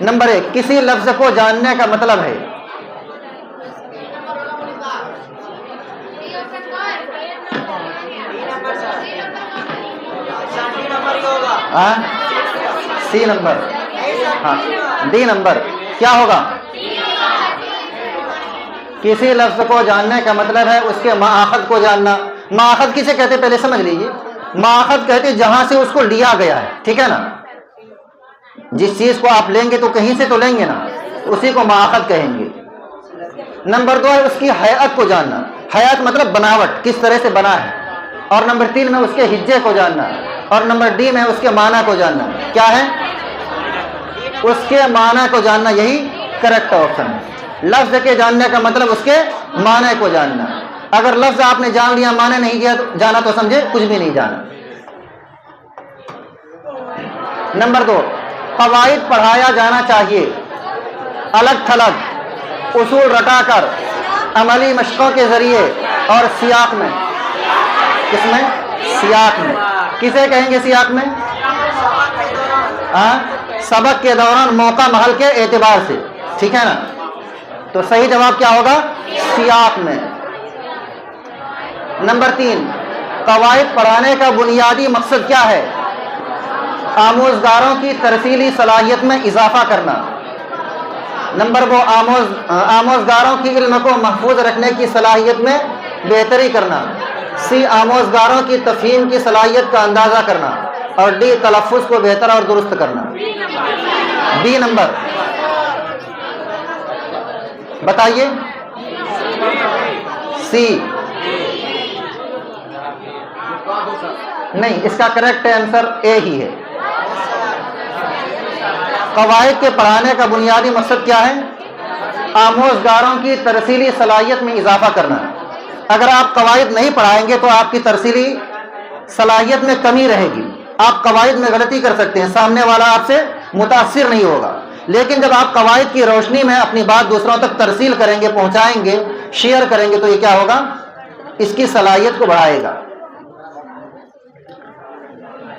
Number 1 کسی لفظ کو جاننے کا مطلب ہے سی نمبر، ہاں ڈی نمبر کیا ہوگا؟ کسی لفظ کو جاننے کا مطلب ہے اس کے مآخذ کو جاننا. مآخذ کسے کہتے پہلے سمجھ لیجیے. مآخذ کہتے جہاں سے اس کو لیا گیا ہے، ٹھیک ہے نا. جس چیز کو آپ لیں گے تو کہیں سے تو لیں گے نا، اسی کو مآخذ کہیں گے. نمبر 2 ہے اس کی ہیئت کو جاننا. ہیئت مطلب بناوٹ، کس طرح سے بنا ہے. اور نمبر 3 میں اس کے ہجے کو جاننا. اور نمبر ڈی میں اس کے معنی کو جاننا. کیا ہے؟ اس کے معنی کو جاننا. یہی کریکٹ آپشن ہے. لفظ کے جاننے کا مطلب اس کے معنی کو جاننا. اگر لفظ آپ نے جان لیا معنی نہیں جانا تو سمجھے کچھ بھی نہیں جانا. نمبر 2 قواعد پڑھایا جانا چاہیے الگ تھلگ، اصول رٹا کر، عملی مشقوں کے ذریعے اور سیاق میں. کس میں؟ سیاق میں. کسے کہیں گے سیاق میں؟ سبق کے دوران موقع محل کے اعتبار سے، ٹھیک ہے نا. تو صحیح جواب کیا ہوگا؟ سیاق میں. نمبر 3 قواعد پڑھانے کا بنیادی مقصد کیا ہے؟ آموزگاروں کی ترسیلی صلاحیت میں اضافہ کرنا. نمبر 2 آموزگاروں کی علم کو محفوظ رکھنے کی صلاحیت میں بہتری کرنا. سی آموزگاروں کی تفہیم کی صلاحیت کا اندازہ کرنا. اور ڈی تلفظ کو بہتر اور درست کرنا. بی نمبر بتائیے. سی نہیں، اس کا کریکٹ آنسر اے ہی ہے. قواعد کے پڑھانے کا بنیادی مقصد کیا ہے؟ آموزگاروں کی ترسیلی صلاحیت میں اضافہ کرنا. اگر آپ قواعد نہیں پڑھائیں گے تو آپ کی ترسیلی صلاحیت میں کمی رہے گی. آپ قواعد میں غلطی کر سکتے ہیں، سامنے والا آپ سے متاثر نہیں ہوگا. لیکن جب آپ قواعد کی روشنی میں اپنی بات دوسروں تک ترسیل کریں گے، پہنچائیں گے، شیئر کریں گے تو یہ کیا ہوگا؟ اس کی صلاحیت کو بڑھائے گا.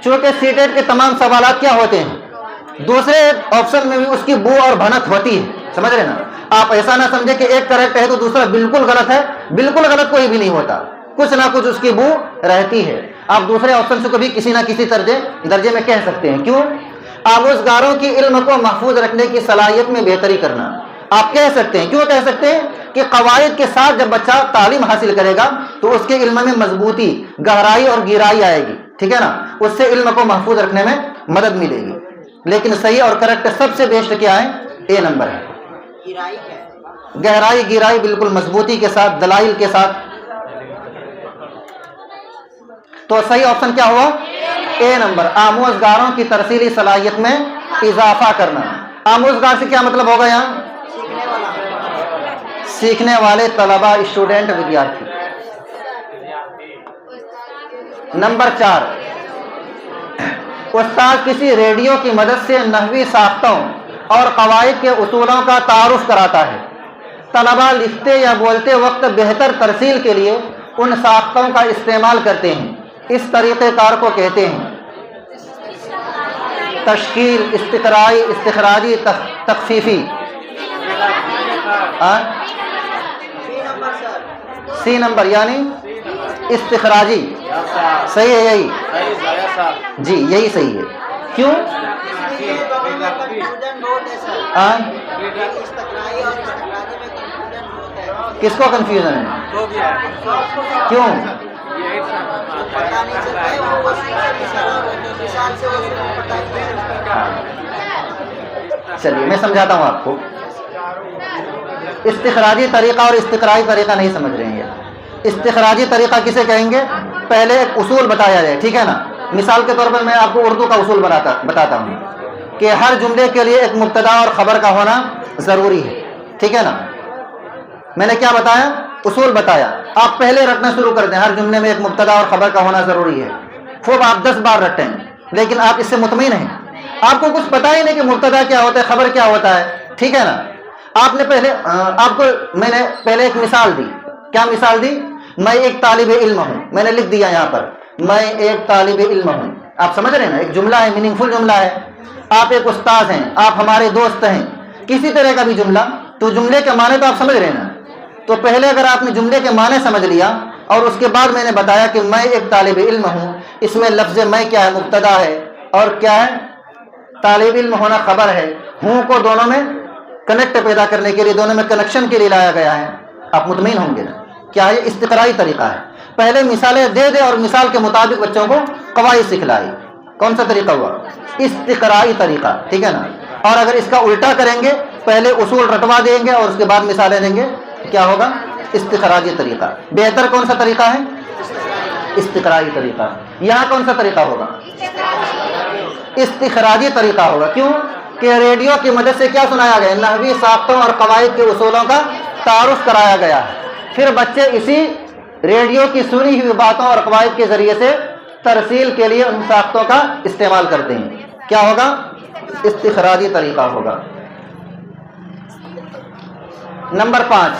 چونکہ سی ٹیٹ کے تمام سوالات کیا ہوتے ہیں؟ دوسرے آپشن میں بھی اس کی بو اور بھنک ہوتی ہے، سمجھ رہے نا. آپ ایسا نہ سمجھے کہ ایک کریکٹ ہے تو دوسرا بالکل غلط ہے. بالکل غلط کوئی بھی نہیں ہوتا، کچھ نہ کچھ اس کی بو رہتی ہے. آپ دوسرے آپشن سے کبھی کسی نہ کسی درجے میں کہہ سکتے ہیں. کیوں؟ آموزگاروں کی علم کو محفوظ رکھنے کی صلاحیت میں بہتری کرنا. آپ کہہ سکتے ہیں. کیوں کہہ سکتے ہیں؟ کہ قواعد کے ساتھ جب بچہ تعلیم حاصل کرے گا تو اس کے علم میں مضبوطی، گہرائی اور گہرائی آئے گی، ٹھیک ہے نا. اس سے علم کو محفوظ رکھنے میں مدد ملے گی. لیکن صحیح اور کریکٹ سب سے بیسٹ کیا ہے؟ اے نمبر ہے. گہرائی گہرائی بالکل مضبوطی کے ساتھ، دلائل کے ساتھ. تو صحیح آپشن کیا ہوا؟ A number. آموزگاروں کی ترسیلی صلاحیت میں اضافہ کرنا. آموزگار سے کیا مطلب ہوگا یہاں؟ سیکھنے والے، طلباء، اسٹوڈنٹ، ودیارتھی. نمبر 4 استاد کسی ریڈیو کی مدد سے نحوی ساختوں اور قواعد کے اصولوں کا تعارف کراتا ہے. طلباء لکھتے یا بولتے وقت بہتر ترسیل کے لیے ان ساختوں کا استعمال کرتے ہیں. اس طریقہ کار کو کہتے ہیں تشکیل، استقرائی، استخراجی، تخفیفی. سی نمبر یعنی استخراجی. صحیح ہے یہی؟ جی یہی صحیح ہے. کیوں؟ کس کو کنفیوژن ہے؟ کیوں؟ چلیے میں سمجھاتا ہوں آپ کو. استخراجی طریقہ اور استقرائی طریقہ نہیں سمجھ رہے ہیں. استخراجی طریقہ کسے کہیں گے؟ پہلے ایک اصول بتایا جائے، ٹھیک ہے نا. مثال کے طور پر میں آپ کو اردو کا اصول بتاتا ہوں کہ ہر جملے کے لیے ایک مبتدا اور خبر کا ہونا ضروری ہے، ٹھیک ہے نا. میں نے کیا بتایا؟ اصول بتایا. آپ پہلے رٹنا شروع کر دیں. ہر جملے میں ایک مبتدا اور خبر کا ہونا ضروری ہے. خوب آپ 10 بار رٹیں، لیکن آپ اس سے مطمئن ہیں. آپ کو کچھ پتا ہی نہیں کہ مبتدا کیا ہوتا ہے، خبر کیا ہوتا ہے، ٹھیک ہے نا. آپ نے میں نے پہلے ایک مثال دی. کیا مثال دی؟ میں ایک طالب علم ہوں. میں نے لکھ دیا یہاں پر میں ایک طالب علم ہوں. آپ سمجھ رہے ہیں نا؟ ایک جملہ ہے، میننگ فل جملہ ہے، آپ ایک استاد ہیں، آپ ہمارے دوست ہیں، کسی طرح کا بھی جملہ، تو جملے کے معنی تو آپ سمجھ رہے ہیں نا؟ تو پہلے اگر آپ نے جملے کے معنی سمجھ لیا اور اس کے بعد میں نے بتایا کہ میں ایک طالب علم ہوں، اس میں لفظ میں کیا ہے؟ مبتدا ہے، اور کیا ہے؟ طالب علم ہونا خبر ہے، ہوں کو دونوں میں کنیکٹ پیدا کرنے کے لیے، دونوں میں کنیکشن کے لیے لایا گیا ہے، آپ مطمئن ہوں گے نا؟ کیا یہ استقرائی طریقہ ہے؟ پہلے مثالیں دے دے اور مثال کے مطابق بچوں کو قواعد سکھلائی، کون سا طریقہ ہوا؟ استقرائی طریقہ، ٹھیک ہے نا؟ اور اگر اس کا الٹا کریں گے، پہلے اصول رٹوا دیں گے اور اس کے بعد مثالیں دیں گے، کیا ہوگا؟ استخراجی طریقہ۔ بہتر کون سا طریقہ ہے؟ استقرائی طریقہ۔ یہاں کون سا طریقہ ہوگا؟ استخراجی طریقہ ہوگا۔ کیوں کہ ریڈیو کی مدد سے کیا سنایا گیا؟ نحوی ساختوں اور قواعد کے اصولوں کا تعارف کرایا گیا ہے، پھر بچے اسی ریڈیو کی سنی ہوئی باتوں اور قواعد کے ذریعے سے ترسیل کے لیے ان ساختوں کا استعمال کرتے ہیں۔ کیا ہوگا؟ استخراجی طریقہ ہوگا۔ نمبر 5،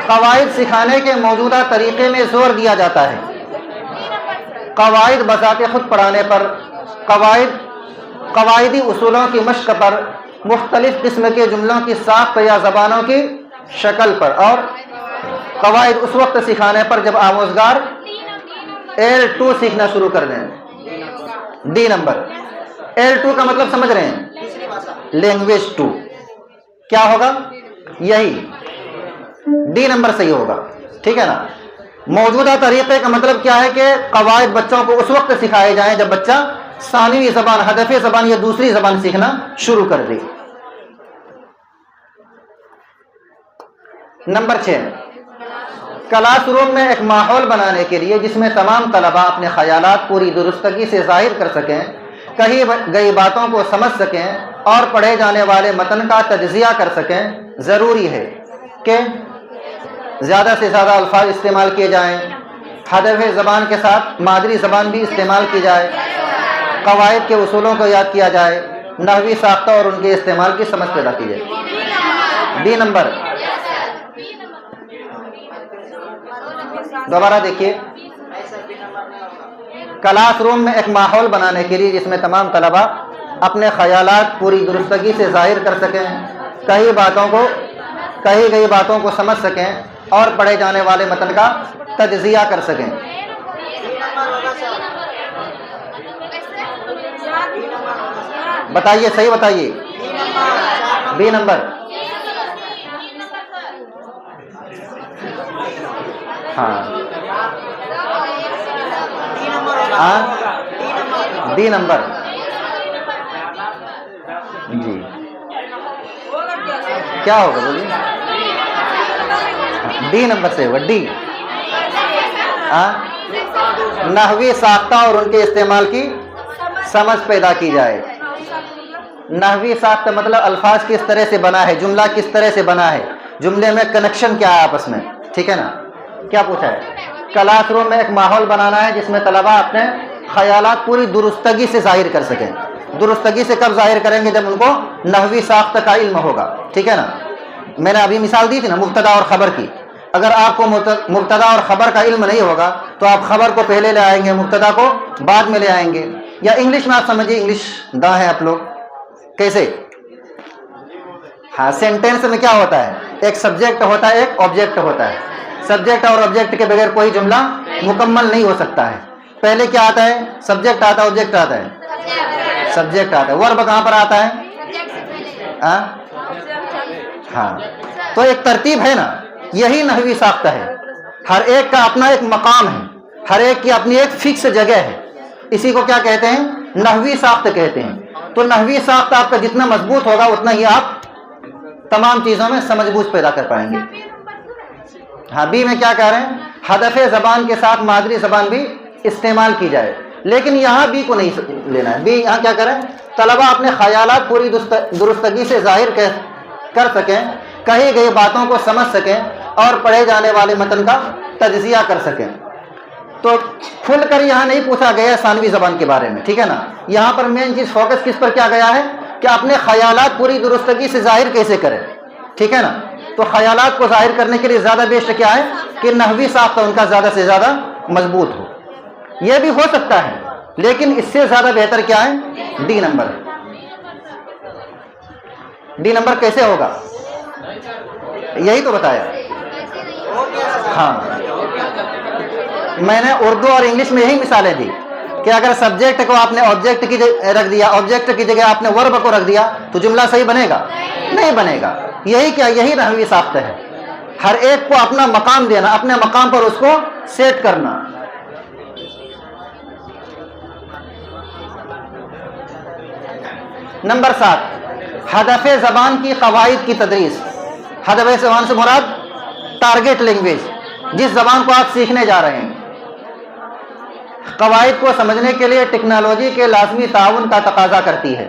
قواعد سکھانے کے موجودہ طریقے میں زور دیا جاتا ہے۔ قواعد بذات خود پڑھانے پر، قواعدی اصولوں کی مشق پر، مختلف قسم کے جملوں کی ساخت یا زبانوں کی شکل پر، اور قواعد اس وقت سکھانے پر جب آموزگار L2 سیکھنا شروع کر دیں۔ ڈی نمبر، L2 کا مطلب سمجھ رہے ہیں؟ لینگویج 2۔ کیا ہوگا؟ یہی ڈی نمبر صحیح ہوگا، ٹھیک ہے نا؟ موجودہ طریقے کا مطلب کیا ہے کہ قواعد بچوں کو اس وقت سکھائے جائیں جب بچہ ثانوی زبان، ہدفی زبان یا دوسری زبان سیکھنا شروع کر دے۔ نمبر 6، کلاس روم میں ایک ماحول بنانے کے لیے جس میں تمام طلباء اپنے خیالات پوری درستگی سے ظاہر کر سکیں، کہی گئی باتوں کو سمجھ سکیں اور پڑھے جانے والے متن کا تجزیہ کر سکیں، ضروری ہے کہ زیادہ سے زیادہ الفاظ استعمال کیے جائیں، ہدف زبان کے ساتھ مادری زبان بھی استعمال کی جائے، قواعد کے اصولوں کو یاد کیا جائے، نحوی ساختہ اور ان کے استعمال کی سمجھ پیدا کی جائے۔ ڈی نمبر، دوبارہ دیکھیے، کلاس روم میں ایک ماحول بنانے کے لیے جس میں تمام طلباء اپنے خیالات پوری درستگی سے ظاہر کر سکیں، کہی گئی باتوں کو سمجھ سکیں اور پڑھے جانے والے متن کا تجزیہ کر سکیں۔ بتائیے، صحیح بتائیے۔ بی نمبر، ہاں ڈی نمبر، جی کیا ہوگا بولیے؟ ڈی نمبر سے ہوگا، ڈی۔ نحوی ساختہ اور ان کے استعمال کی سمجھ پیدا کی جائے۔ نحوی ساختہ مطلب الفاظ کس طرح سے بنا ہے، جملہ کس طرح سے بنا ہے، جملے میں کنیکشن کیا ہے آپس میں، ٹھیک ہے نا؟ کیا پوچھا ہے؟ کلاس روم میں ایک ماحول بنانا ہے جس میں طلباء اپنے خیالات پوری درستگی سے ظاہر کر سکیں۔ درستگی سے کب ظاہر کریں گے؟ جب ان کو نحوی ساختہ کا علم ہوگا، ٹھیک ہے نا؟ میں نے ابھی مثال دی تھی نا مبتدا اور خبر کی۔ اگر آپ کو مبتدا اور خبر کا علم نہیں ہوگا تو آپ خبر کو پہلے لے آئیں گے، مبتدا کو بعد میں لے آئیں گے۔ یا انگلش میں آپ سمجھیے، انگلش دا ہے آپ لوگ، کیسے؟ ہاں، سینٹینس میں کیا ہوتا ہے؟ ایک سبجیکٹ ہوتا ہے، ایک آبجیکٹ ہوتا ہے۔ سبجیکٹ اور آبجیکٹ کے بغیر کوئی جملہ مکمل نہیں ہو سکتا ہے۔ پہلے کیا آتا ہے؟ سبجیکٹ آتا ہے، آبجیکٹ آتا ہے، سبجیکٹ آتا ہے۔ ورب کہاں پر آتا ہے؟ ہاں، تو ایک ترتیب ہے نا، یہی نحوی ساختہ ہے۔ ہر ایک کا اپنا ایک مقام ہے، ہر ایک کی اپنی ایک فکس جگہ ہے، اسی کو کیا کہتے ہیں؟ نحوی ساختہ کہتے ہیں۔ تو نحوی ساختہ آپ کا جتنا مضبوط ہوگا اتنا ہی آپ تمام چیزوں میں سمجھ بوجھ پیدا کر پائیں گے۔ ہاں، بی میں کیا کہہ رہے ہیں؟ ہدف زبان کے ساتھ مادری زبان بھی استعمال کی جائے، لیکن یہاں بی کو نہیں لینا ہے۔ بی یہاں کیا کریں؟ طلباء اپنے خیالات پوری درستگی سے ظاہر کر سکیں، کہی گئی باتوں کو سمجھ سکیں اور پڑھے جانے والے متن کا تجزیہ کر سکیں۔ تو کھل کر یہاں نہیں پوچھا گیا ثانوی زبان کے بارے میں، ٹھیک ہے نا؟ یہاں پر مین چیز فوکس کس پر کیا گیا ہے کہ اپنے خیالات پوری درستگی سے ظاہر کیسے کریں، ٹھیک ہے نا؟ تو خیالات کو ظاہر کرنے کے لیے زیادہ بیسٹ کیا ہے کہ نحوی ساختہ ان کا زیادہ سے زیادہ مضبوط ہو۔ یہ بھی ہو سکتا ہے لیکن اس سے زیادہ بہتر کیا ہے؟ D number. ڈی نمبر کیسے ہوگا؟ یہی تو بتایا. ہاں میں نے اردو اور انگلش میں یہی مثالیں دی کہ اگر سبجیکٹ کو آپ نے آبجیکٹ کی رکھ دیا، آبجیکٹ کی جگہ آپ نے ورب کو رکھ دیا تو جملہ صحیح بنے گا؟ نہیں بنے گا. یہی کیا، یہی نحوی ساخت ہے. ہر ایک کو اپنا مقام دینا، اپنے مقام پر اس کو سیٹ کرنا. نمبر 7، ہدف زبان کی قواعد کی تدریس. ہدف زبان سے مراد ٹارگٹ لینگویج، جس زبان کو آپ سیکھنے جا رہے ہیں. قواعد کو سمجھنے کے لیے ٹیکنالوجی کے لازمی تعاون کا تقاضا کرتی ہے.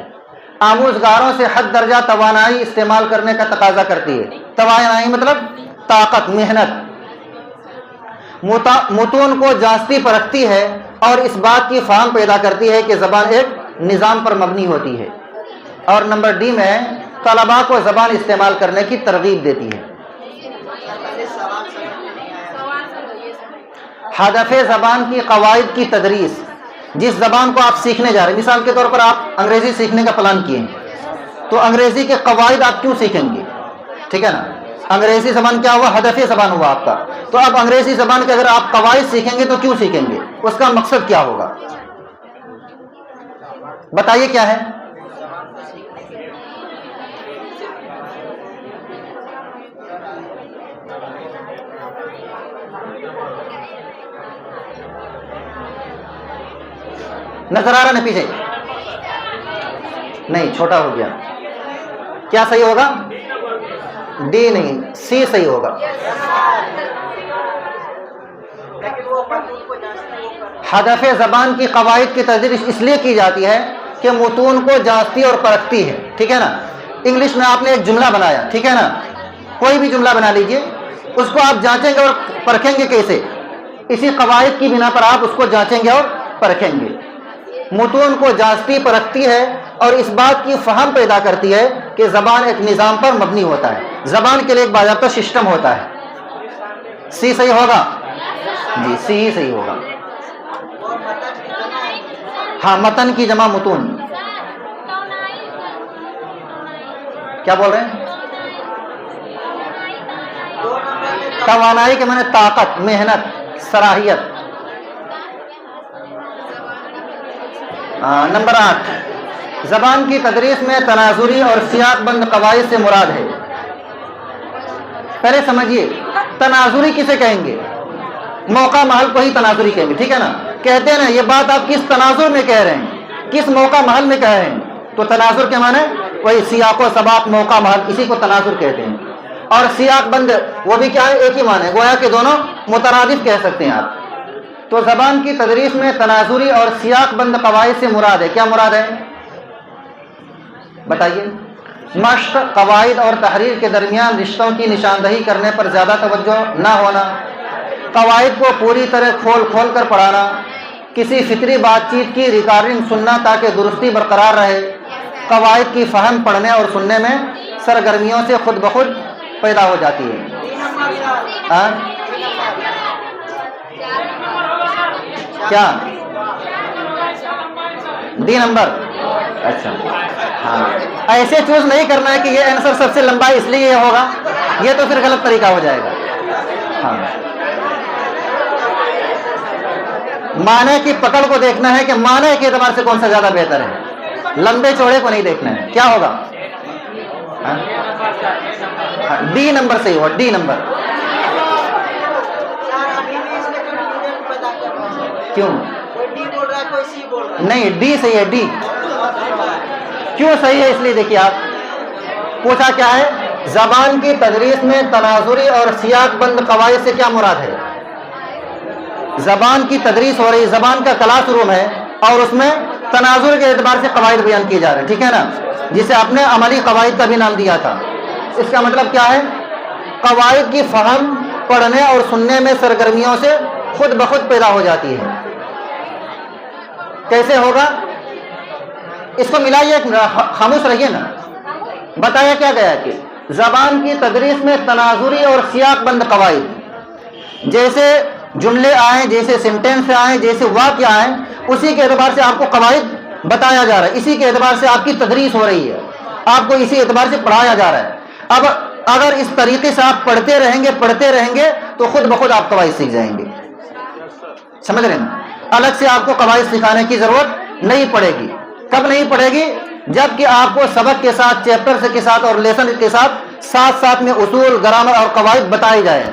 آموزگاروں سے حد درجہ توانائی استعمال کرنے کا تقاضا کرتی ہے. توانائی مطلب طاقت، محنت. متون کو جانچتی پرکھتی ہے اور اس بات کی فہم پیدا کرتی ہے کہ زبان ایک نظام پر مبنی ہوتی ہے. اور نمبر ڈی میں طلباء کو زبان استعمال کرنے کی ترغیب دیتی ہے. ہدف زبان کی قواعد کی تدریس، جس زبان کو آپ سیکھنے جا رہے ہیں. مثال کے طور پر آپ انگریزی سیکھنے کا پلان کیے ہیں تو انگریزی کے قواعد آپ کیوں سیکھیں گے؟ ٹھیک ہے نا. انگریزی زبان کیا ہوا؟ ہدف زبان ہوا آپ کا. تو اب انگریزی زبان کے اگر آپ قواعد سیکھیں گے تو کیوں سیکھیں گے؟ اس کا مقصد کیا ہوگا؟ بتائیے کیا ہے؟ نظر آ رہا نا پیچھے؟ نہیں، چھوٹا ہو گیا. کیا صحیح ہوگا؟ ڈی نہیں، سی صحیح ہوگا. ہدف زبان کی قواعد کی تدریس اس لیے کی جاتی ہے کہ متون کو جانچتی اور پرکھتی ہے. ٹھیک ہے نا. انگلش میں آپ نے ایک جملہ بنایا، ٹھیک ہے نا، کوئی بھی جملہ بنا لیجئے، اس کو آپ جانچیں گے اور پرکھیں گے. کیسے؟ اسی قواعد کی بنا پر آپ اس کو جانچیں گے اور پرکھیں گے. متون کو جانچتی پرکھتی ہے اور اس بات کی فہم پیدا کرتی ہے کہ زبان ایک نظام پر مبنی ہوتا ہے. زبان کے لیے ایک باضابطہ سسٹم ہوتا ہے. سی صحیح ہوگا؟ جی سی ہی صحیح ہوگا. ہاں، متن کی جمع متون. کیا بول رہے ہیں؟ توانائی کے معنی طاقت، محنت، صلاحیت. نمبر 8، زبان کی تدریس میں تناظری اور سیاق بند قواعد سے مراد ہے. پہلے سمجھیے، تناظری کسے کہیں گے؟ موقع محل کو ہی تناظری کہیں گے. ٹھیک ہے نا. کہتے ہیں نا یہ بات آپ کس تناظر میں کہہ رہے ہیں، کس موقع محل میں کہہ رہے ہیں. تو تناظر کے معنی وہی سیاق و سباق، موقع محل، اسی کو تناظر کہتے ہیں. اور سیاق بند وہ بھی کیا ہے؟ ایک ہی معنی، گویا کہ دونوں مترادف کہہ سکتے ہیں آپ. تو زبان کی تدریس میں تناظری اور سیاق بند قواعد سے مراد ہے. کیا مراد ہے؟ بتائیے. مشق، قواعد اور تحریر کے درمیان رشتوں کی نشاندہی کرنے پر زیادہ توجہ نہ ہونا، قواعد کو پوری طرح کھول کھول کر پڑھانا، کسی فطری بات چیت کی ریکارڈنگ سننا تاکہ درستی برقرار رہے. قواعد کی فہم پڑھنے اور سننے میں سرگرمیوں سے خود بخود پیدا ہو جاتی ہے. کیا؟ D number. اچھا ہاں، ایسے چوز نہیں کرنا ہے کہ یہ آنسر سب سے لمبا ہے اس لیے یہ ہوگا، یہ تو پھر غلط طریقہ ہو جائے گا. ہاں، معنی کی پکڑ کو دیکھنا ہے کہ معنی کے اعتبار سے کون سا زیادہ بہتر ہے، لمبے چوڑے کو نہیں دیکھنا ہے. کیا ہوگا؟ ڈی نمبر صحیح ہوا. D number. کیوں نہیں؟ ڈی صحیح ہے. ڈی کیوں صحیح ہے؟ اس لیے دیکھیے، آپ پوچھا کیا ہے؟ زبان کی تدریس میں تناظری اور سیاق بند قواعد سے کیا مراد ہے؟ زبان کی تدریس ہو رہی، زبان کا کلاس روم ہے اور اس میں تناظر کے اعتبار سے قواعد بیان کیے جا رہے ہیں. ٹھیک ہے نا. جسے آپ نے عملی قواعد کا بھی نام دیا تھا. اس کا مطلب کیا ہے؟ قواعد کی فہم پڑھنے اور سننے میں سرگرمیوں سے خود بخود پیدا ہو جاتی ہے. کیسے ہوگا؟ اس کو ملائیے، خاموش رہیے نا. بتایا کیا گیا کہ زبان کی تدریس میں تناظری اور سیاق بند قواعد، جیسے جملے آئیں، جیسے سینٹینس آئیں، جیسے واقعہ آئیں، اسی کے اعتبار سے آپ کو قواعد بتایا جا رہا ہے, اسی کے اعتبار سے آپ کی تدریس ہو رہی ہے, آپ کو اسی اعتبار سے پڑھایا جا رہا ہے. اب اگر اس طریقے سے آپ پڑھتے رہیں گے تو خود بخود آپ قواعد سیکھ جائیں گے. سمجھ رہے نا؟ الگ سے آپ کو قواعد سکھانے کی ضرورت نہیں پڑے گی. کب نہیں پڑے گی؟ جب کہ آپ کو سبق کے ساتھ, چیپٹر کے ساتھ اور لیسن کے ساتھ میں اصول, گرامر اور قواعد بتائی جائے.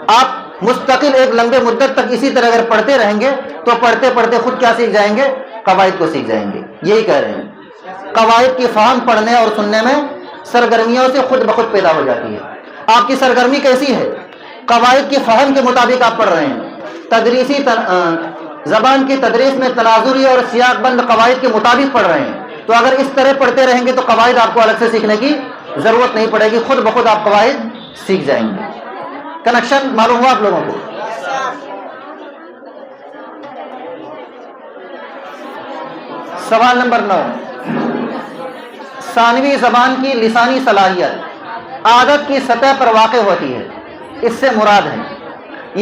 آپ مستقل ایک لمبے مدت تک اسی طرح اگر پڑھتے رہیں گے تو پڑھتے پڑھتے خود کیا سیکھ جائیں گے؟ قواعد کو سیکھ جائیں گے. یہی کہہ رہے ہیں, قواعد کی فہم پڑھنے اور سننے میں سرگرمیوں سے خود بخود پیدا ہو جاتی ہے. آپ کی سرگرمی کیسی ہے؟ قواعد کی فہم کے مطابق آپ پڑھ رہے ہیں, تدریسی زبان کی تدریس میں تناظری اور سیاق بند قواعد کے مطابق پڑھ رہے ہیں, تو اگر اس طرح پڑھتے رہیں گے تو قواعد آپ کو الگ سے سیکھنے کی ضرورت نہیں پڑے گی, خود بخود آپ قواعد سیکھ جائیں گے. کنیکشن معلوم ہوا آپ لوگوں کو؟ سوال نمبر 9, ثانوی زبان کی لسانی صلاحیت عادت کی سطح پر واقع ہوتی ہے, اس سے مراد ہے.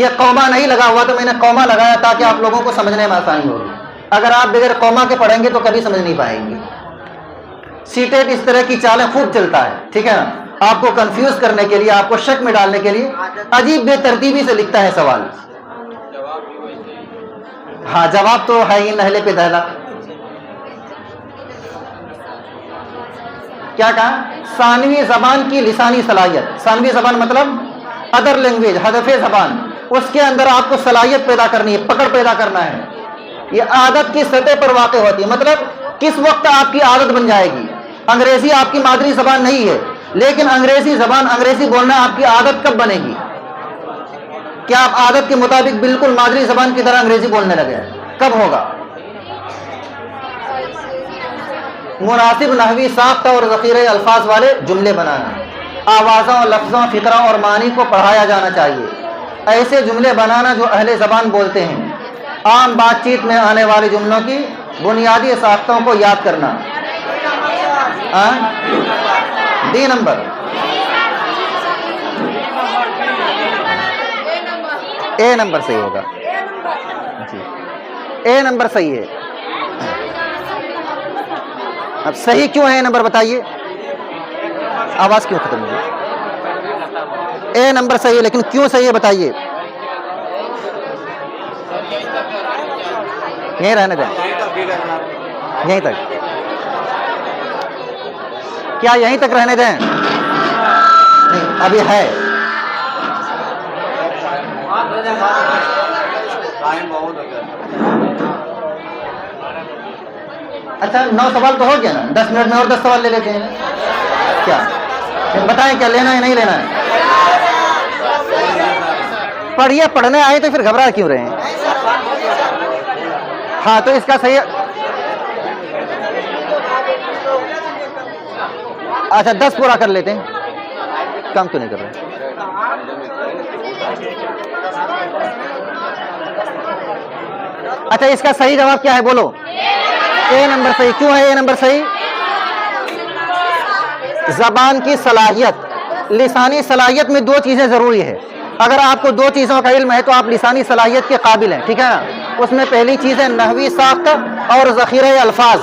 یہ قوما نہیں لگا ہوا تو میں نے قوما لگایا تاکہ آپ لوگوں کو سمجھنے میں آسانی ہوگی. اگر آپ بغیر قوما کے پڑھیں گے تو کبھی سمجھ نہیں پائیں گے. سی ٹیٹ اس طرح کی چالیں خوب چلتا ہے, ٹھیک ہے نا, آپ کو کنفیوز کرنے کے لیے, آپ کو شک میں ڈالنے کے لیے عجیب بے ترتیبی سے لکھتا ہے سوال. ہاں جواب تو ہے ہی نہلے پہ دہلا. کیا کہا؟ ثانوی زبان کی لسانی صلاحیت. ثانوی زبان مطلب ادر لینگویج, ہدف زبان, اس کے اندر آپ کو صلاحیت پیدا کرنی ہے, پکڑ پیدا کرنا ہے. یہ عادت کی سطح پر واقع ہوتی ہے, مطلب کس وقت آپ کی عادت بن جائے گی. انگریزی آپ کی مادری زبان نہیں ہے, لیکن انگریزی بولنا آپ کی عادت کب بنے گی؟ کیا آپ عادت کے مطابق بالکل مادری زبان کی طرح انگریزی بولنے لگے؟ کب ہوگا؟ مناسب نحوی ساخت اور ذخیرہ الفاظ والے جملے بنانا, آوازوں, لفظوں, فقروں اور معنی کو پڑھایا جانا چاہیے. ایسے جملے بنانا جو اہل زبان بولتے ہیں. عام بات چیت میں آنے والے جملوں کی بنیادی ساختوں کو یاد کرنا. D number. اے نمبر صحیح ہوگا جی, اے نمبر صحیح ہے. اب صحیح کیوں ہے نمبر بتائیے؟ آواز کیوں ختم ہوئی؟ اے نمبر صحیح ہے, لیکن کیوں صحیح ہے بتائیے؟ یہیں رہنے دیں, یہیں تک. کیا یہیں تک رہنے دیں؟ نہیں, ابھی ہے. اچھا 9 سوال تو ہو گیا نا, 10 منٹ میں اور 10 سوال لے لیتے ہیں. کیا بتائیں, کیا لینا ہے نہیں لینا ہے؟ پڑھیے, پڑھنے آئے تو پھر گھبرا کیوں رہے ہیں؟ ہاں تو اس کا صحیح. اچھا 10 پورا کر لیتے ہیں, کم تو نہیں کر رہے. اچھا اس کا صحیح جواب کیا ہے بولو؟ اے نمبر صحیح. کیوں ہے اے نمبر صحیح؟ زبان کی صلاحیت, لسانی صلاحیت میں 2 چیزیں ضروری ہے. اگر آپ کو 2 چیزوں کا علم ہے تو آپ لسانی صلاحیت کے قابل ہیں, ٹھیک ہے نا. اس میں پہلی چیز ہے نحوی ساخت اور ذخیرہ الفاظ.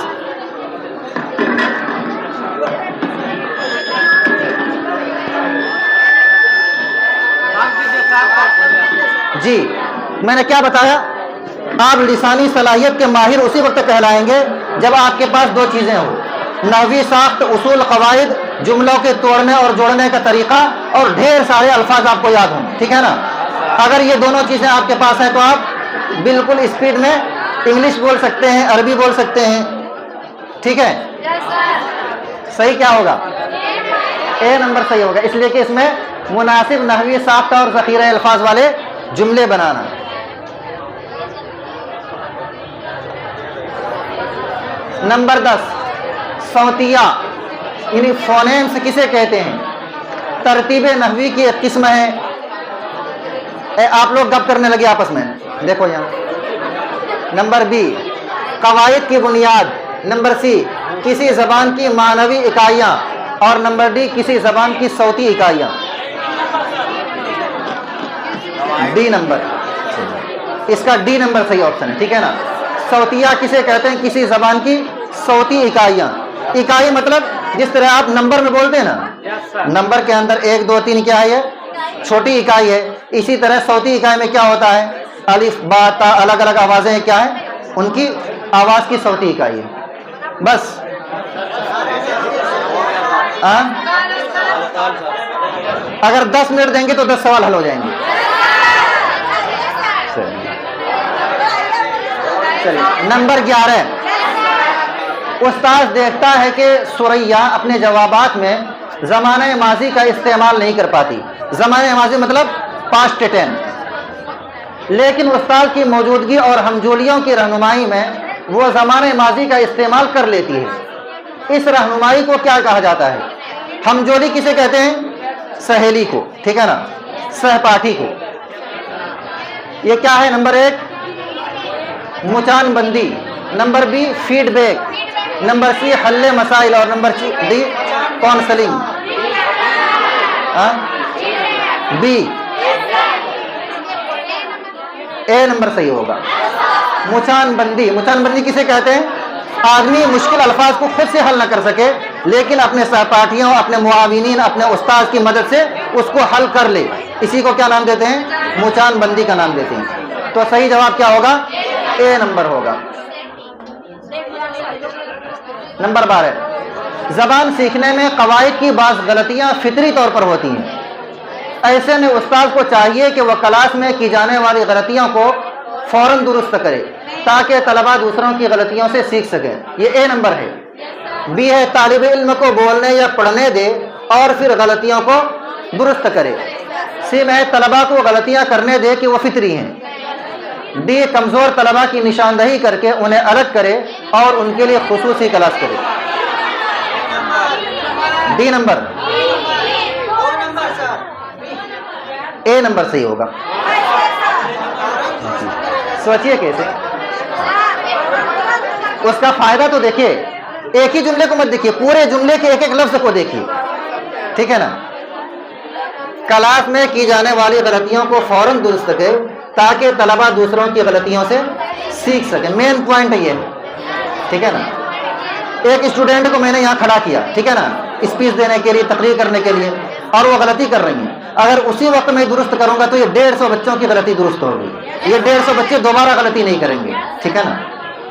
جی میں نے کیا بتایا؟ آپ لسانی صلاحیت کے ماہر اسی وقت کہلائیں گے جب آپ کے پاس 2 چیزیں ہوں, نحوی ساخت, اصول, قواعد, جملوں کے توڑنے اور جوڑنے کا طریقہ, اور ڈھیر سارے الفاظ آپ کو یاد ہوں, ٹھیک ہے نا. اگر یہ دونوں چیزیں آپ کے پاس ہیں تو آپ بالکل اسپیڈ میں انگلش بول سکتے ہیں, عربی بول سکتے ہیں, ٹھیک ہے. صحیح کیا ہوگا؟ اے نمبر صحیح ہوگا, اس لیے کہ اس میں مناسب نحوی ساخت اور ذخیرہ الفاظ والے جملے بنانا. نمبر 10 صوتیہ یعنی فونیمز کسے کہتے ہیں؟ ترتیب نحوی کی ایک قسم ہے. آپ لوگ گپ کرنے لگے آپس میں, دیکھو یہاں. نمبر بی قواعد کی بنیاد. نمبر سی کسی زبان کی معنوی اکائیاں. اور نمبر ڈی کسی زبان کی صوتی اکائیاں. ڈی نمبر, اس کا ڈی نمبر صحیح آپشن ہے, ٹھیک ہے نا. صوتیہ کسے کہتے ہیں؟ کسی زبان کی صوتی اکائیاں. اکائی مطلب جس طرح آپ نمبر میں بولتے ہیں نا، نمبر کے اندر 1 2 3 کیا ہے؟ یہ چھوٹی اکائی ہے. اسی طرح صوتی اکائی میں کیا ہوتا ہے؟ الف با تا، الگ الگ آوازیں کیا ہیں؟ ان کی آواز کی صوتی اکائی ہے. بس اگر 10 منٹ دیں گے تو 10 سوال حل ہو جائیں گے. چلیے نمبر 11. استاد دیکھتا ہے کہ ثریا اپنے جوابات میں زمانہ ماضی کا استعمال نہیں کر پاتی. زمانہ ماضی مطلب پاسٹ ٹین. لیکن استاد کی موجودگی اور ہمجولیوں کی رہنمائی میں وہ زمانہ ماضی کا استعمال کر لیتی ہے. اس رہنمائی کو کیا کہا جاتا ہے؟ ہمجولی کسے کہتے ہیں؟ سہیلی کو، ٹھیک ہے نا، سہپاٹھی کو. یہ کیا ہے؟ نمبر 1 مچان بندی، number B feedback, number C حل مسائل، اور number D counselling. B A number صحیح ہوگا. مچان بندی. مچان بندی کسے کہتے ہیں؟ آدمی مشکل الفاظ کو خود سے حل نہ کر سکے لیکن اپنے سہپاٹھیوں، اپنے معاونین، اپنے استاد کی مدد سے اس کو حل کر لے. اسی کو کیا نام دیتے ہیں؟ مچان بندی کا نام دیتے ہیں. تو صحیح جواب کیا ہوگا؟ اے نمبر ہوگا. نمبر 12. زبان سیکھنے میں قواعد کی بعض غلطیاں فطری طور پر ہوتی ہیں. ایسے میں استاد کو چاہیے کہ وہ کلاس میں کی جانے والی غلطیوں کو فوراً درست کرے تاکہ طلبہ دوسروں کی غلطیوں سے سیکھ سکیں. یہ اے نمبر ہے. بی ہے طالب علم کو بولنے یا پڑھنے دے اور پھر غلطیوں کو درست کرے. سی میں طلبہ کو غلطیاں کرنے دے کہ وہ فطری ہیں. ڈی کمزور طلبہ کی نشاندہی کر کے انہیں الگ کرے اور ان کے لیے خصوصی کلاس کرے. D number. اے نمبر صحیح ہوگا. سوچئے کیسے؟ اس کا فائدہ تو دیکھیے، ایک ہی جملے کو مت دیکھیے، پورے جملے کے ایک ایک لفظ کو دیکھیے، ٹھیک ہے نا. کلاس میں کی جانے والی غلطیوں کو فوراً درست کرے تاکہ طلبہ دوسروں کی غلطیوں سے سیکھ سکیں. مین پوائنٹ ہے یہ، ٹھیک ہے نا. ایک اسٹوڈنٹ کو میں نے یہاں کھڑا کیا، ٹھیک ہے نا، اسپیچ دینے کے لیے، تقریر کرنے کے لیے، اور وہ غلطی کر رہی ہیں. اگر اسی وقت میں درست کروں گا تو یہ 150 بچوں کی غلطی درست ہوگی. یہ 150 بچے دوبارہ غلطی نہیں کریں گے، ٹھیک ہے نا.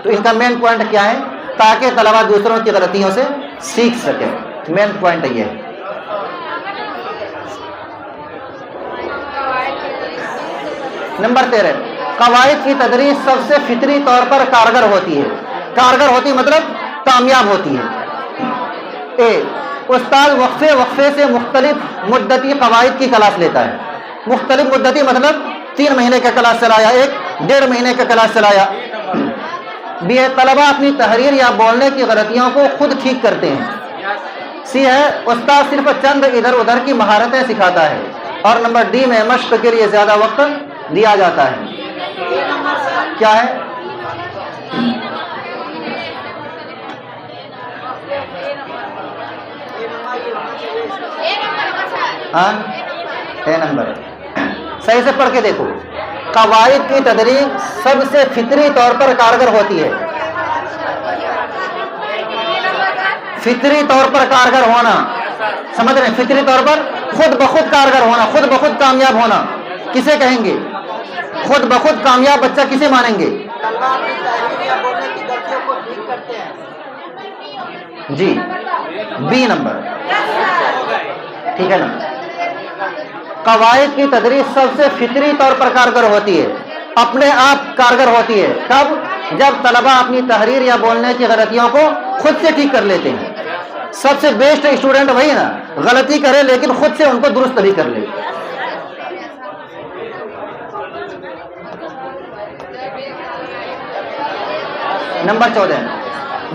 تو ان کا مین پوائنٹ کیا ہے؟ تاکہ طلبہ دوسروں کی غلطیوں سے سیکھ سکیں. مین پوائنٹ ہے یہ. نمبر 13. قواعد کی تدریس سب سے فطری طور پر کارگر ہوتی ہے. کارگر ہوتی مطلب کامیاب ہوتی ہے. اے استاد وقفے سے مختلف مدتی قواعد کی کلاس لیتا ہے. مختلف مدتی مطلب 3 مہینے کا کلاس چلایا، 1.5 مہینے کا کلاس چلایا. بی ہے طلبہ اپنی تحریر یا بولنے کی غلطیوں کو خود ٹھیک کرتے ہیں. سی ہے استاد صرف چند ادھر ادھر کی مہارتیں سکھاتا ہے. اور نمبر ڈی میں مشق کے لیے زیادہ وقت دیا جاتا ہے. کیا ہے؟ ہاں اے نمبر. صحیح سے پڑھ کے دیکھو. قواعد کی تدریس سب سے فطری طور پر کارگر ہوتی ہے. فطری طور پر کارگر ہونا، سمجھ رہے ہیں؟ فطری طور پر خود بخود کارگر ہونا، خود بخود کامیاب ہونا کسے کہیں گے؟ خود بخود کامیاب بچہ کسے مانیں گے؟ جی بی نمبر، ٹھیک ہے نا. قواعد کی تدریس سب سے فطری طور پر کارگر ہوتی ہے، اپنے آپ کارگر ہوتی ہے. کب؟ جب طلبہ اپنی تحریر یا بولنے کی غلطیوں کو خود سے ٹھیک کر لیتے ہیں. سب سے بیسٹ اسٹوڈنٹ وہی نا، غلطی کرے لیکن خود سے ان کو درست بھی کر لے. نمبر 14.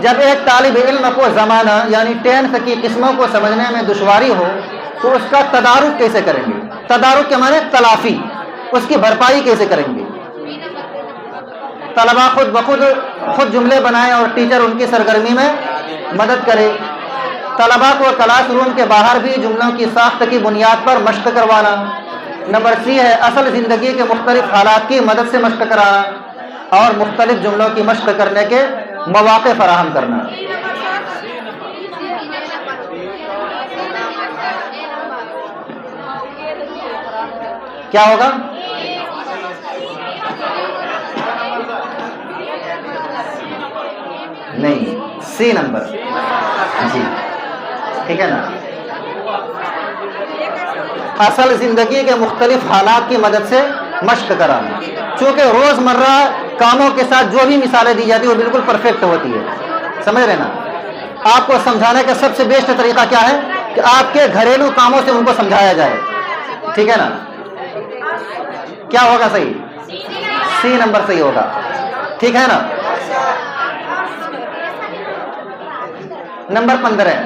جب ایک طالب علم کو زمانہ یعنی 10th کی قسموں کو سمجھنے میں دشواری ہو تو اس کا تدارک کیسے کریں گے؟ تدارک کے معنی تلافی، اس کی بھرپائی کیسے کریں گے؟ طلبہ خود بخود جملے بنائیں اور ٹیچر ان کی سرگرمی میں مدد کرے. طلبہ کو کلاس روم کے باہر بھی جملوں کی ساخت کی بنیاد پر مشق کروانا. نمبر سی ہے اصل زندگی کے مختلف حالات کی مدد سے مشق کرانا. اور مختلف جملوں کی مشق کرنے کے مواقع فراہم کرنا. کیا ہوگا؟ نہیں، سی نمبر. جی ٹھیک ہے نا. اصل زندگی کے مختلف حالات کی مدد سے مشق کرانا. چونکہ روزمرہ کاموں کے ساتھ جو بھی مثالیں دی جاتی ہیں وہ بالکل پرفیکٹ ہوتی ہے. سمجھ رہے نا. آپ کو سمجھانے کا سب سے بیسٹ طریقہ کیا ہے کہ آپ کے گھریلو کاموں سے ان کو سمجھایا جائے. ٹھیک ہے نا. کیا ہوگا صحیح؟ سی نمبر صحیح ہوگا. ٹھیک ہے نا. نمبر 15 ہے،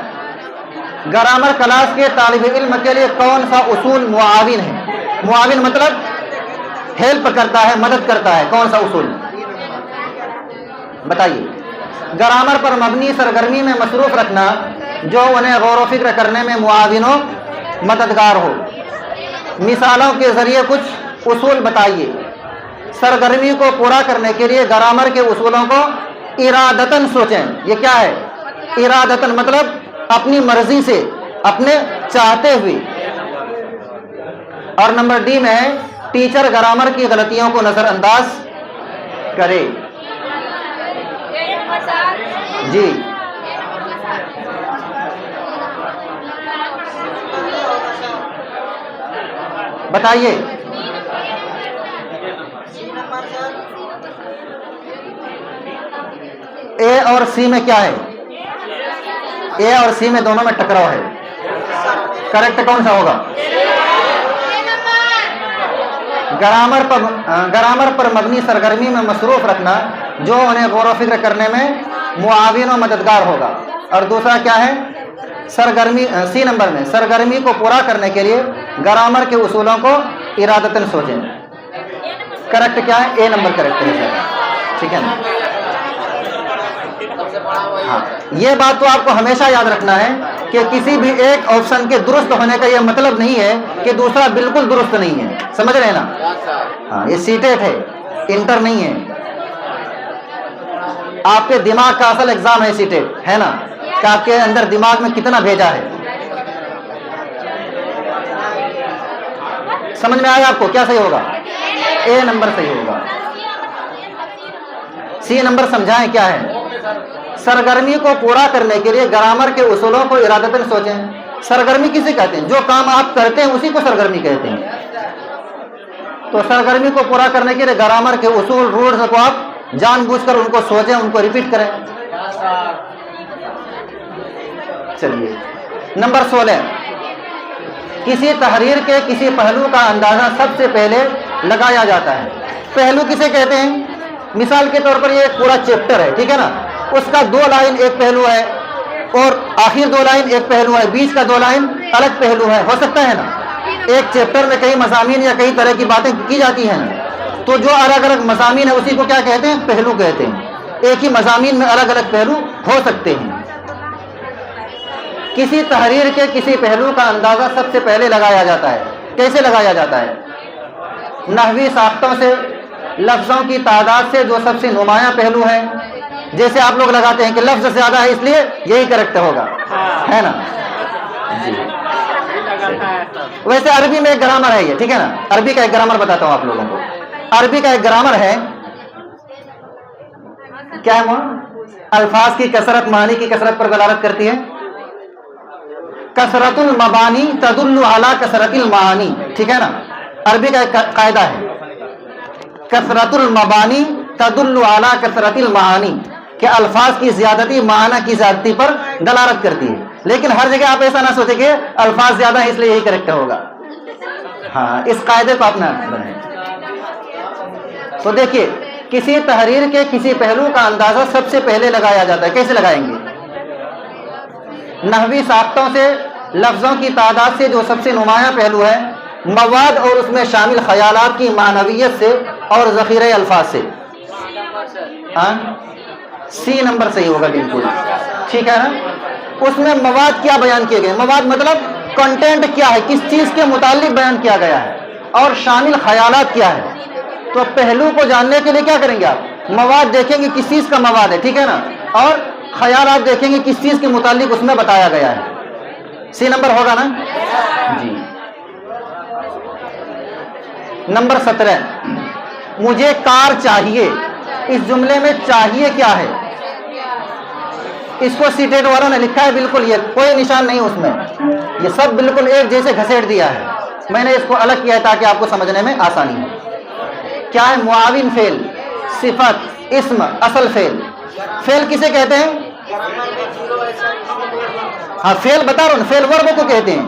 گرامر کلاس کے طالب علم کے لیے کون سا اصول معاون ہے؟ معاون مطلب ہیلپ کرتا ہے، مدد کرتا ہے. کون سا اصول بتائیے؟ گرامر پر مبنی سرگرمی میں مصروف رکھنا جو انہیں غور و فکر کرنے میں معاون و مددگار ہو. مثالوں کے ذریعے کچھ اصول بتائیے. سرگرمی کو پورا کرنے کے لیے گرامر کے اصولوں کو ارادتاً سوچیں. یہ کیا ہے؟ ارادتاً مطلب اپنی مرضی سے، اپنے چاہتے ہوئے. اور نمبر ڈی میں ہے ٹیچر گرامر کی غلطیوں کو نظر انداز کرے. جی بتائیے. اے اور سی میں کیا ہے؟ اے اور سی میں دونوں میں ٹکراؤ ہے. کریکٹ کون سا ہوگا؟ گرامر پر مبنی سرگرمی میں مصروف رکھنا جو انہیں غور و فکر کرنے میں معاون و مددگار ہوگا. اور دوسرا کیا ہے؟ سرگرمی. سی نمبر میں سرگرمی کو پورا کرنے کے لیے گرامر کے اصولوں کو ارادتاً سوچیں. کریکٹ کیا ہے؟ اے نمبر کریکٹ ہے. ٹھیک ہے نا. ہاں یہ بات تو آپ کو ہمیشہ یاد رکھنا ہے کہ کسی بھی ایک آپشن کے درست ہونے کا یہ مطلب نہیں ہے کہ دوسرا بالکل درست نہیں ہے. سمجھ رہے ہیں نا. ہاں یہ سی ٹیٹ ہے، انٹر نہیں ہے. آپ کے دماغ کا اصل ایگزام ہے سی ٹیٹ، ہے نا، کہ آپ کے اندر دماغ میں کتنا بھیجا ہے. سمجھ میں آیا آپ کو؟ کیا صحیح ہوگا؟ اے نمبر صحیح ہوگا. سی نمبر سمجھائیں کیا ہے؟ سرگرمی کو پورا کرنے کے لیے گرامر کے اصولوں کو ارادتاً سوچیں. سرگرمی کسے کہتے ہیں؟ جو کام آپ کرتے ہیں اسی کو سرگرمی کہتے ہیں. تو سرگرمی کو پورا کرنے کے لیے گرامر کے اصول، رولز کو آپ جان بوجھ کر ان کو سوچیں، ان کو ریپیٹ کریں. چلیے نمبر 16، کسی تحریر کے کسی پہلو کا اندازہ سب سے پہلے لگایا جاتا ہے. پہلو کسے کہتے ہیں؟ مثال کے طور پر یہ ایک پورا چیپٹر ہے، ٹھیک ہے نا، اس کا 2 لائن ایک پہلو ہے اور آخر 2 لائن ایک پہلو ہے، بیچ کا 2 لائن الگ پہلو ہے. ہو سکتا ہے نا. ایک چیپٹر میں کئی مضامین یا کئی طرح کی باتیں کی جاتی ہیں نا، تو جو الگ الگ مضامین ہے اسی کو کیا کہتے ہیں؟ پہلو کہتے ہیں. ایک ہی مضامین میں الگ الگ پہلو ہو سکتے ہیں. کسی تحریر کے کسی پہلو کا اندازہ سب سے پہلے لگایا جاتا ہے. کیسے لگایا جاتا ہے؟ نحوی ساختوں سے، لفظوں کی تعداد سے جو سب سے نمایاں پہلو ہے. جیسے آپ لوگ لگاتے ہیں کہ لفظ زیادہ ہے اس لیے یہی کریکٹ ہوگا، ہے نا. جی ویسے عربی میں ایک گرامر ہے یہ، ٹھیک ہے نا. عربی کا ایک گرامر بتاتا ہوں آپ لوگوں کو. عربی کا ایک گرامر ہے، کیا ہے وہ؟ الفاظ کی کثرت معنی کی کثرت پر دلالت کرتی ہے. کثرت المبانی تدل علی کثرت المعانی. ٹھیک ہے نا. عربی کا ایک قاعدہ ہے، کثرت المبانی تدل علی کثرت المعانی، کہ الفاظ کی زیادتی معنی کی زیادتی پر دلالت کرتی ہے. لیکن ہر جگہ آپ ایسا نہ سوچیں کہ الفاظ زیادہ ہیں اس لیے یہی کریکٹ ہوگا. ہاں اس قاعدے کو اپنا بنائیں. تو دیکھیے کسی تحریر کے کسی پہلو کا اندازہ سب سے پہلے لگایا جاتا ہے. کیسے لگائیں گے؟ نحوی ساختوں سے، لفظوں کی تعداد سے جو سب سے نمایاں پہلو ہے، مواد اور اس میں شامل خیالات کی معنویت سے اور ذخیرہ الفاظ سے. ہاں سی نمبر صحیح ہوگا بالکل. ٹھیک ہے نا. اس میں مواد کیا بیان کیے گئے؟ مواد مطلب کنٹینٹ کیا ہے، کس چیز کے متعلق بیان کیا گیا ہے، اور شامل خیالات کیا ہے. تو پہلو کو جاننے کے لیے کیا کریں گے آپ؟ مواد دیکھیں گے کس چیز کا مواد ہے، ٹھیک ہے نا، اور خیالات دیکھیں گے کس چیز کے متعلق اس میں بتایا گیا ہے۔ سی نمبر ہوگا نا جی۔ نمبر 17، مجھے کار چاہیے، اس جملے میں چاہیے کیا ہے؟ اس کو سیٹیٹ والوں نے لکھا ہے بالکل، یہ کوئی نشان نہیں اس میں، یہ سب بالکل ایک جیسے گھسیٹ دیا ہے، میں نے اس کو الگ کیا ہے تاکہ آپ کو سمجھنے میں آسانی ہو۔ کیا ہے؟ معاون فعل، صفت، اسم، اصل فعل۔ فعل کسے کہتے ہیں؟ ہاں فعل بتا رہا ہوں، فعل ورب کو کہتے ہیں،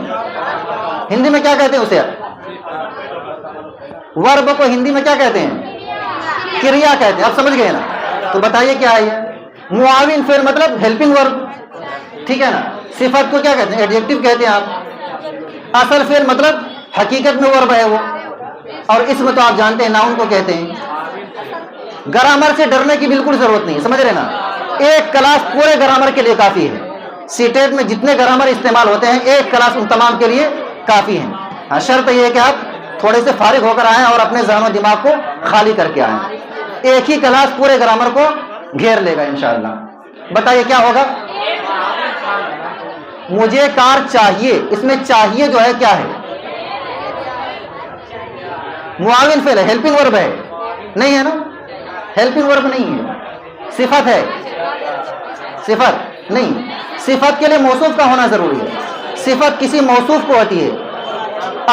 ہندی میں کیا کہتے ہیں اسے؟ ورب کو ہندی میں کیا کہتے ہیں؟ کریا کہتے ہیں، آپ سمجھ گئے نا؟ تو بتائیے کیا ہے یہ؟ معاون فعل مطلب ہیلپنگ ورب، ٹھیک ہے نا۔ صفت کو کیا کہتے ہیں؟ ایڈجیکٹو کہتے ہیں آپ۔ اصل فعل مطلب حقیقت میں ورب ہے وہ، اور اسم تو آپ جانتے ہیں ناؤن کو کہتے ہیں۔ گرامر سے ڈرنے کی بالکل ضرورت نہیں، سمجھ رہے نا؟ ایک کلاس پورے گرامر کے لیے کافی ہے، سیٹیٹ میں جتنے گرامر استعمال ہوتے ہیں ایک کلاس ان تمام کے لیے کافی ہے۔ ہاں شرط یہ ہے کہ آپ تھوڑے سے فارغ ہو کر آئیں اور اپنے ذہن و دماغ کو خالی کر کے آئیں، ایک ہی کلاس پورے گرامر کو گھیر لے گا انشاءاللہ۔ بتائیے کیا ہوگا؟ مجھے کار چاہیے، اس میں چاہیے جو ہے کیا ہے؟ معاون فعل ہے، ہیلپنگ ورب ہے نہیں ہے نا؟ ہیلپنگ ورب نہیں ہے، صفت ہے، صفت نہیں، صفت کے لیے موصوف کا ہونا ضروری ہے، صفت کسی موصوف کو ہوتی ہے۔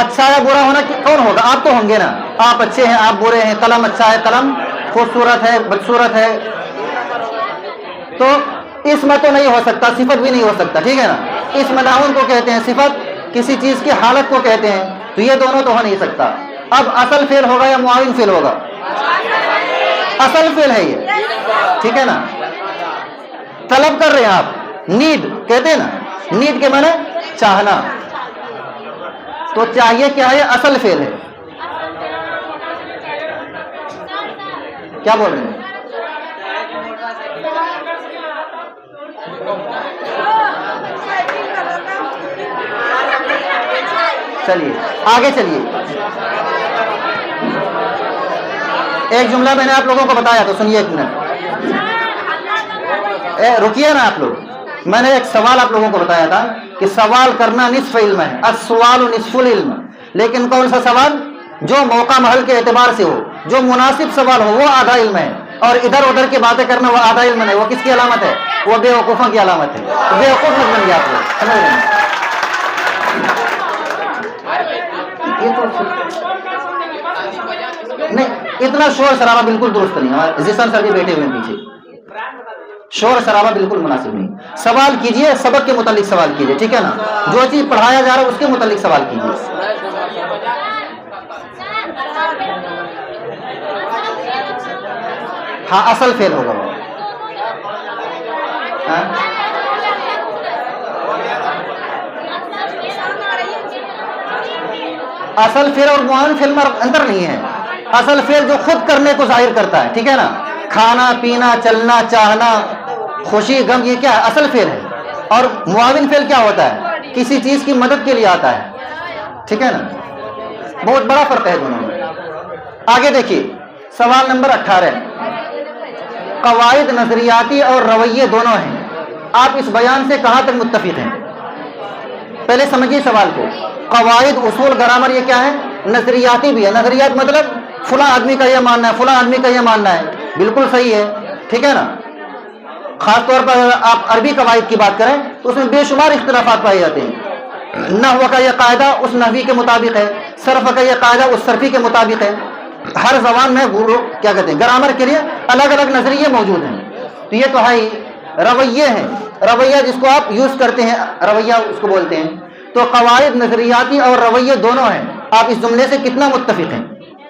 اچھا یا برا ہونا کون ہوگا؟ آپ تو ہوں گے نا، آپ اچھے ہیں، آپ برے ہیں، قلم اچھا ہے، قلم خوبصورت ہے، بدصورت ہے، تو اسم تو نہیں ہو سکتا، صفت بھی نہیں ہو سکتا، ٹھیک ہے نا۔ اسم ناؤن کو کہتے ہیں، صفت کسی چیز کی حالت کو کہتے ہیں، تو یہ دونوں تو ہو نہیں سکتا۔ اب اصل فعل ہوگا یا معاون فعل ہوگا؟ اصل فعل ہے یہ، ٹھیک ہے نا۔ طلب کر رہے ہیں آپ، نیڈ کہتے ہیں نا، نیڈ کے معنی چاہنا، تو چاہیے کیا ہے؟ اصل فعل ہے۔ کیا بول رہے ہیں؟ چلیے آگے چلیے، ایک جملہ میں نے آپ لوگوں کو بتایا تو سنیے ایک منٹ، رکیے نا آپ لوگ، میں نے ایک سوال آپ لوگوں کو بتایا تھا کہ سوال کرنا نصف علم ہے، السوال نصف العلم، لیکن کون سا سوال؟ جو موقع محل کے اعتبار سے ہو، جو مناسب سوال ہو وہ آدھا علم ہے، اور ادھر ادھر کی باتیں کرنا وہ آدھا علم نہیں، وہ کس کی علامت ہے؟ وہ بے وقوفوں کی علامت ہے، بے وقوف مت بن گیا آپ لوگ، سمجھ رہے ہیں؟ نہیں اتنا شور شرابہ بالکل درست نہیں، ذیشان سر بھی بیٹھے ہوئے ہیں پیچھے، شور شرابہ بالکل مناسب نہیں۔ سوال کیجئے، سبق کے متعلق سوال کیجئے، ٹھیک ہے نا، جو چیز پڑھایا جا رہا ہے اس کے متعلق سوال کیجئے۔ ہاں اصل فعل ہوگا وہ، اصل فعل اور معاون فعل میں انتر نہیں ہے۔ اصل فعل جو خود کرنے کو ظاہر کرتا ہے، ٹھیک ہے نا، کھانا پینا، چلنا چاہنا، خوشی غم، یہ کیا ہے؟ اصل فعل ہے۔ اور معاون فعل کیا ہوتا ہے؟ کسی چیز کی مدد کے لیے آتا ہے، ٹھیک ہے نا، بہت بڑا فرق ہے دونوں میں۔ آگے دیکھیے سوال نمبر 18، قواعد نظریاتی اور رویے دونوں ہیں، آپ اس بیان سے کہاں تک متفق ہیں؟ پہلے سمجھیے سوال کو، قواعد اصول گرامر یہ کیا ہے؟ نظریاتی بھی ہے، نظریات مطلب فلاں آدمی کا یہ ماننا ہے، فلاں آدمی کا یہ ماننا ہے، بالکل صحیح ہے، ٹھیک ہے نا۔ خاص طور پر اگر آپ عربی قواعد کی بات کریں تو اس میں بے شمار اختلافات پائے جاتے ہیں، نحو کا یہ قاعدہ اس نحوی کے مطابق ہے، صرف کا یہ قاعدہ اس صرفی کے مطابق ہے، ہر زبان میں کیا کہتے ہیں گرامر کے لیے الگ الگ نظریے موجود ہیں، تو یہ تو ہے ہی۔ رویے ہیں، رویہ جس کو آپ یوز کرتے ہیں، رویہ اس کو بولتے ہیں، تو قواعد نظریاتی اور رویے دونوں ہیں، آپ اس جملے سے کتنا متفق ہیں؟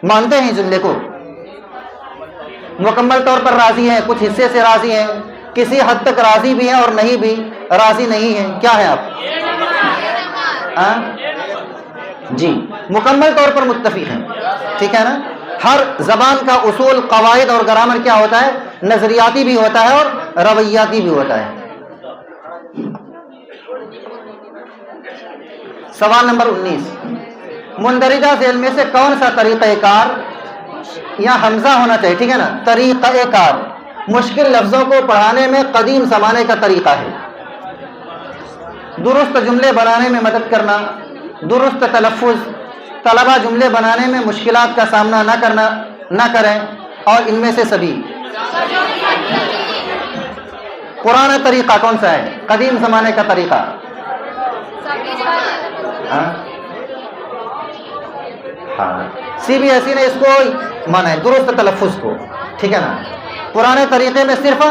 مانتے ہیں اس جملے کو؟ مکمل طور پر راضی ہیں، کچھ حصے سے راضی ہیں، کسی حد تک راضی بھی ہیں اور نہیں بھی راضی نہیں ہیں، کیا ہے آپ؟ جی مکمل طور پر متفق ہیں، ٹھیک ہے نا۔ ہر زبان کا اصول، قواعد اور گرامر کیا ہوتا ہے؟ نظریاتی بھی ہوتا ہے اور رویاتی بھی ہوتا ہے۔ سوال نمبر 19، مندرجہ ذیل میں سے کون سا طریقہ کار یہاں حمزہ ہونا چاہیے، ٹھیک ہے نا. طریقہ کار مشکل لفظوں کو پڑھانے میں قدیم زمانے کا طریقہ ہے. درست جملے بنانے میں مدد کرنا، درست تلفظ. طلبہ جملے بنانے میں مشکلات کا سامنا نہ کریں، اور ان میں سے سبھی. پرانا طریقہ کون سا ہے؟ قدیم زمانے کا طریقہ. ہاں CBSE نے اس کو مانا ہے درست تلفظ کو، ٹھیک ہے نا. پرانے طریقے میں صرف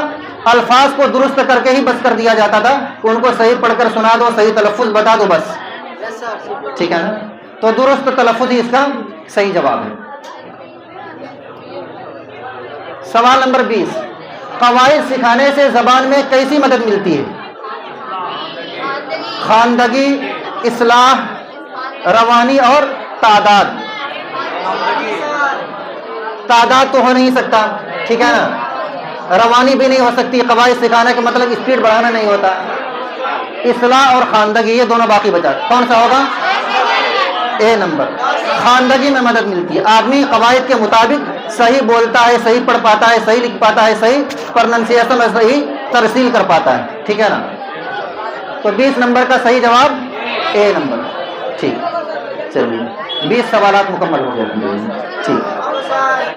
الفاظ کو درست کر کے ہی بس کر دیا جاتا تھا کہ ان کو صحیح پڑھ کر سنا دو، صحیح تلفظ بتا دو بس، ٹھیک ہے نا. تو درست تلفظ ہی اس کا صحیح جواب ہے. سوال نمبر 20. قواعد سکھانے سے زبان میں کیسی مدد ملتی ہے؟ خواندگی، اصلاح، روانی اور تعداد. تعداد تو ہو نہیں سکتا، ٹھیک ہے نا. روانی بھی نہیں ہو سکتی. قواعد سکھانے کا مطلب اسپیڈ بڑھانا نہیں ہوتا. اصلاح اور خواندگی یہ دونوں باقی بچا. کون سا ہوگا؟ A number. خواندگی میں مدد ملتی ہے. آدمی قواعد کے مطابق صحیح بولتا ہے، صحیح پڑھ پاتا ہے، صحیح لکھ پاتا ہے، صحیح پرننسیشن اور صحیح ترسیل کر پاتا ہے، ٹھیک ہے نا. تو 20 نمبر کا صحیح جواب اے نمبر. ٹھیک، چلیے 20 سوالات مکمل ہو گئے. ٹھیک.